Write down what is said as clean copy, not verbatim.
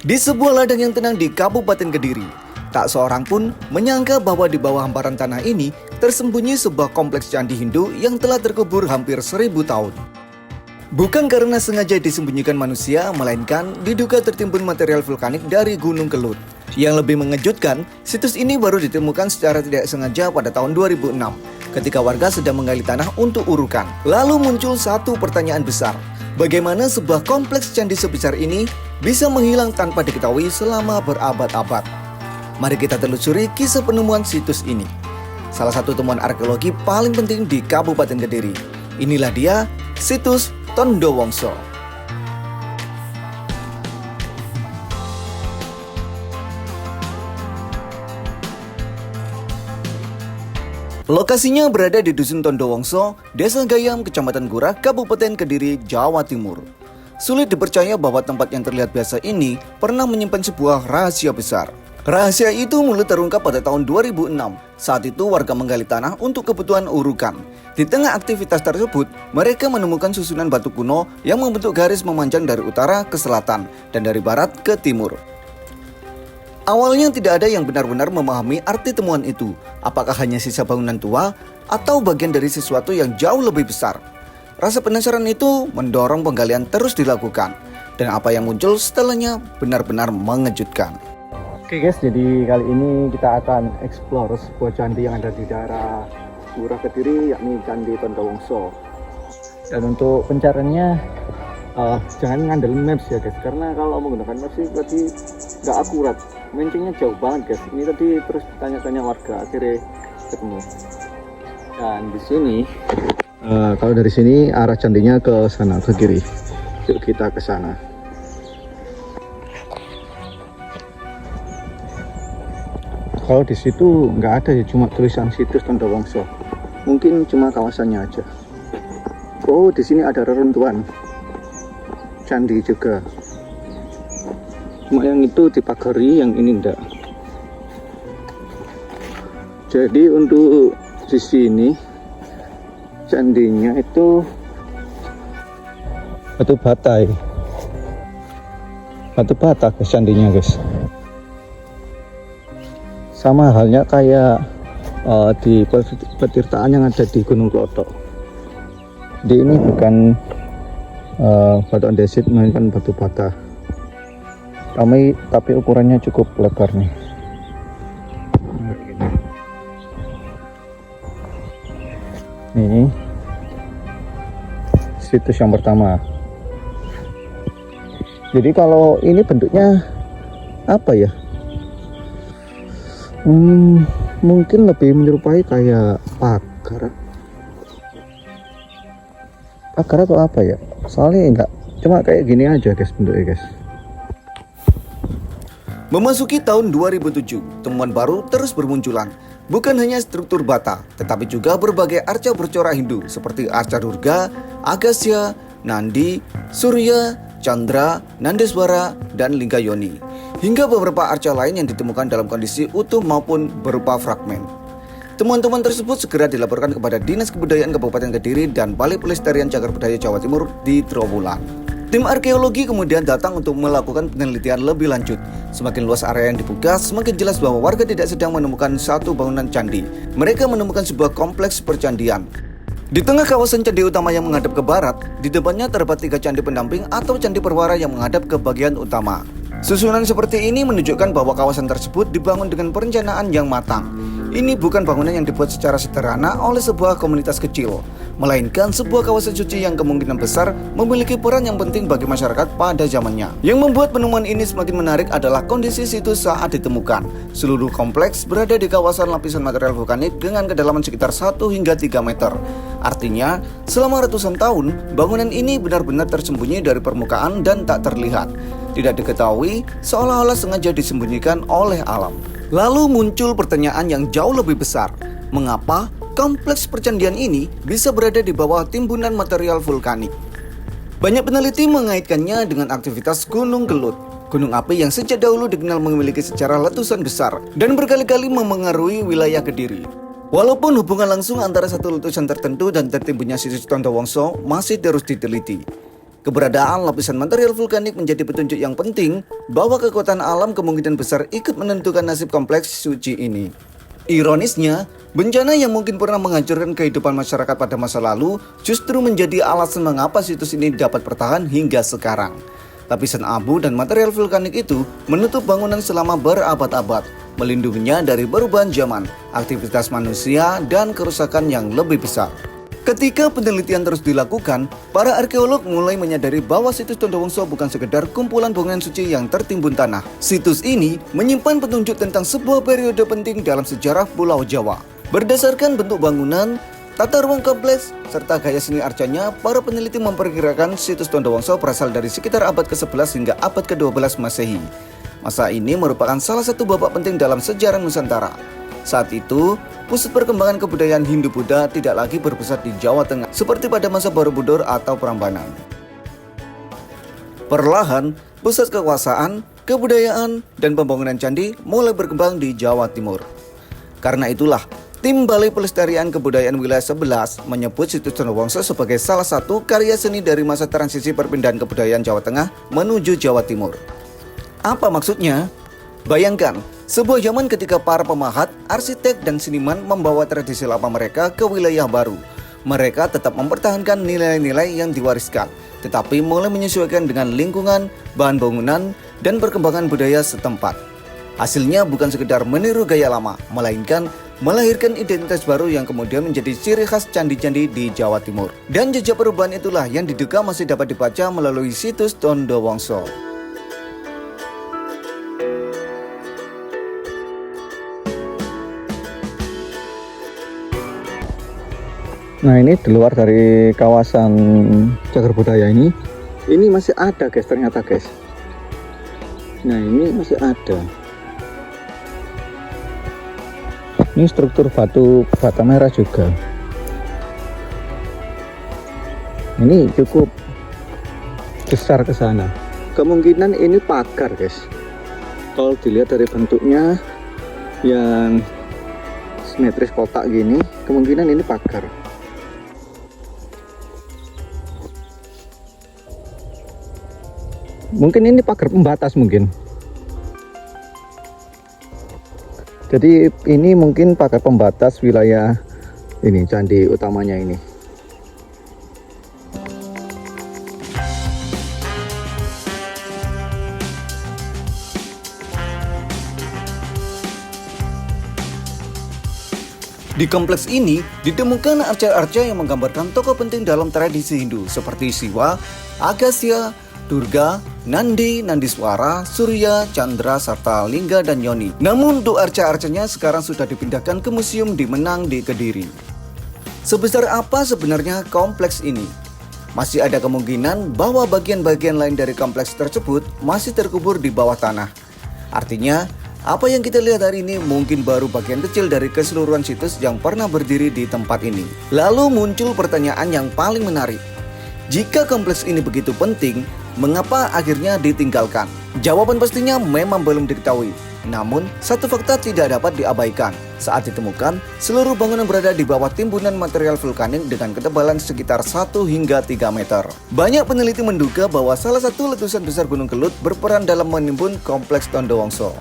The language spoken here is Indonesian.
Di sebuah ladang yang tenang di Kabupaten Kediri, tak seorang pun menyangka bahwa di bawah hamparan tanah ini tersembunyi sebuah kompleks candi Hindu yang telah terkubur hampir 1000 tahun. Bukan karena sengaja disembunyikan manusia, melainkan diduga tertimbun material vulkanik dari Gunung Kelut. Yang lebih mengejutkan, situs ini baru ditemukan secara tidak sengaja pada tahun 2006, ketika warga sedang menggali tanah untuk urukan. Lalu muncul satu pertanyaan besar, bagaimana sebuah kompleks candi sebesar ini bisa menghilang tanpa diketahui selama berabad-abad? Mari kita telusuri kisah penemuan situs ini. Salah satu temuan arkeologi paling penting di Kabupaten Kediri. Inilah dia, situs Tondo Wongso. Lokasinya berada di Dusun Tondo Wongso, Desa Gayam, Kecamatan Gurah, Kabupaten Kediri, Jawa Timur. Sulit dipercaya bahwa tempat yang terlihat biasa ini pernah menyimpan sebuah rahasia besar. Rahasia itu mulai terungkap pada tahun 2006. Saat itu warga menggali tanah untuk kebutuhan urukan. Di tengah aktivitas tersebut, mereka menemukan susunan batu kuno yang membentuk garis memanjang dari utara ke selatan dan dari barat ke timur. Awalnya tidak ada yang benar-benar memahami arti temuan itu. Apakah hanya sisa bangunan tua atau bagian dari sesuatu yang jauh lebih besar? Rasa penasaran itu mendorong penggalian terus dilakukan. Dan apa yang muncul setelahnya benar-benar mengejutkan. Oke guys, jadi kali ini kita akan explore sebuah candi yang ada di daerah Gurah Kediri, yakni Candi Tondo Wongso. Dan untuk pencariannya jangan ngandelin maps ya guys, karena kalau menggunakan maps sih tadi nggak akurat, mancingnya jauh banget guys. Ini tadi terus tanya-tanya warga, akhirnya ketemu. Dan di sini kalau dari sini arah candinya ke sana, ke kiri. Yuk kita ke sana. Kalau di situ nggak ada ya, cuma tulisan situs Tondo Wongso. Mungkin cuma kawasannya aja. Oh, di sini ada reruntuhan candi juga. Cuma yang itu dipagari, yang ini enggak. Jadi untuk di sini candinya itu batu bata, batu bata guys, candinya guys. Sama halnya kayak di petirtaan yang ada di Gunung Klotok. Jadi ini bukan batu andesit, melainkan batu bata. Tapi ukurannya cukup lebar nih. Ini situs yang pertama. Jadi kalau ini bentuknya apa ya? Mungkin lebih menyerupai kayak pagar atau apa ya, soalnya enggak, cuma kayak gini aja guys bentuknya guys. Memasuki tahun 2007, temuan baru terus bermunculan. Bukan hanya struktur bata, tetapi juga berbagai arca bercorak Hindu seperti arca Durga, Agastya, Nandi, Surya, Chandra, Nandeswara, dan Lingayoni. Hingga beberapa arca lain yang ditemukan dalam kondisi utuh maupun berupa fragmen. Temuan-temuan tersebut segera dilaporkan kepada Dinas Kebudayaan Kabupaten Kediri dan Balai Pelestarian Cagar Budaya Jawa Timur di Trowulan. Tim arkeologi kemudian datang untuk melakukan penelitian lebih lanjut. Semakin luas area yang dibuka, semakin jelas bahwa warga tidak sedang menemukan satu bangunan candi. Mereka menemukan sebuah kompleks percandian. Di tengah kawasan candi utama yang menghadap ke barat, di depannya terdapat 3 candi pendamping atau candi perwara yang menghadap ke bagian utama. Susunan seperti ini menunjukkan bahwa kawasan tersebut dibangun dengan perencanaan yang matang. Ini bukan bangunan yang dibuat secara sederhana oleh sebuah komunitas kecil, melainkan sebuah kawasan suci yang kemungkinan besar memiliki peran yang penting bagi masyarakat pada zamannya. Yang membuat penemuan ini semakin menarik adalah kondisi situs saat ditemukan. Seluruh kompleks berada di kawasan lapisan material vulkanik dengan kedalaman sekitar 1 hingga 3 meter. Artinya, selama ratusan tahun, bangunan ini benar-benar tersembunyi dari permukaan dan tak terlihat. Tidak diketahui, seolah-olah sengaja disembunyikan oleh alam. Lalu muncul pertanyaan yang jauh lebih besar. Mengapa kompleks percandian ini bisa berada di bawah timbunan material vulkanik? Banyak peneliti mengaitkannya dengan aktivitas Gunung Kelut, gunung api yang sejak dahulu dikenal memiliki sejarah letusan besar dan berkali-kali memengaruhi wilayah Kediri. Walaupun hubungan langsung antara satu letusan tertentu dan tertimbunnya situs Tondo Wongso masih terus diteliti. Keberadaan lapisan material vulkanik menjadi petunjuk yang penting bahwa kekuatan alam kemungkinan besar ikut menentukan nasib kompleks suci ini. Ironisnya, bencana yang mungkin pernah menghancurkan kehidupan masyarakat pada masa lalu justru menjadi alasan mengapa situs ini dapat bertahan hingga sekarang. Lapisan abu dan material vulkanik itu menutup bangunan selama berabad-abad, melindunginya dari perubahan zaman, aktivitas manusia, dan kerusakan yang lebih besar. Ketika penelitian terus dilakukan, para arkeolog mulai menyadari bahwa situs Tondowongso bukan sekedar kumpulan bangunan suci yang tertimbun tanah. Situs ini menyimpan petunjuk tentang sebuah periode penting dalam sejarah Pulau Jawa. Berdasarkan bentuk bangunan, tata ruang kompleks, serta gaya seni arcanya, para peneliti memperkirakan situs Tondowongso berasal dari sekitar abad ke-11 hingga abad ke-12 Masehi. Masa ini merupakan salah satu babak penting dalam sejarah Nusantara. Saat itu, pusat perkembangan kebudayaan Hindu-Buddha tidak lagi berpusat di Jawa Tengah seperti pada masa Borobudur atau Prambanan. Perlahan, pusat kekuasaan, kebudayaan, dan pembangunan candi mulai berkembang di Jawa Timur. Karena itulah, tim Balai Pelestarian Kebudayaan Wilayah 11 menyebut situs Tondowongso sebagai salah satu karya seni dari masa transisi perpindahan kebudayaan Jawa Tengah menuju Jawa Timur. Apa maksudnya? Bayangkan, sebuah zaman ketika para pemahat, arsitek, dan seniman membawa tradisi lama mereka ke wilayah baru. Mereka tetap mempertahankan nilai-nilai yang diwariskan, tetapi mulai menyesuaikan dengan lingkungan, bahan bangunan, dan perkembangan budaya setempat. Hasilnya bukan sekedar meniru gaya lama, melainkan melahirkan identitas baru yang kemudian menjadi ciri khas candi-candi di Jawa Timur. Dan jejak perubahan itulah yang diduga masih dapat dibaca melalui situs Tondowongso. Nah, ini di luar dari kawasan cagar budaya ini masih ada guys, ternyata guys. Nah, ini masih ada. Ini struktur batu bata merah juga. Ini cukup besar ke sana. Kemungkinan ini pagar guys. Kalau dilihat dari bentuknya yang simetris kotak gini, kemungkinan ini pagar. Mungkin ini pagar pembatas mungkin. Jadi ini mungkin pagar pembatas wilayah ini candi utamanya ini. Di kompleks ini ditemukan arca-arca yang menggambarkan tokoh penting dalam tradisi Hindu seperti Siwa, Agastya, Durga, Nandi, Nandiswara, Surya, Chandra, serta Lingga dan Yoni. Namun untuk arca-arcanya sekarang sudah dipindahkan ke museum di Menang di Kediri. Sebesar apa sebenarnya kompleks ini? Masih ada kemungkinan bahwa bagian-bagian lain dari kompleks tersebut masih terkubur di bawah tanah. Artinya, apa yang kita lihat hari ini mungkin baru bagian kecil dari keseluruhan situs yang pernah berdiri di tempat ini. Lalu muncul pertanyaan yang paling menarik. Jika kompleks ini begitu penting, mengapa akhirnya ditinggalkan? Jawaban pastinya memang belum diketahui. Namun, satu fakta tidak dapat diabaikan. Saat ditemukan, seluruh bangunan berada di bawah timbunan material vulkanik dengan ketebalan sekitar 1 hingga 3 meter. Banyak peneliti menduga bahwa salah satu letusan besar Gunung Kelut berperan dalam menimbun kompleks Tondowongso.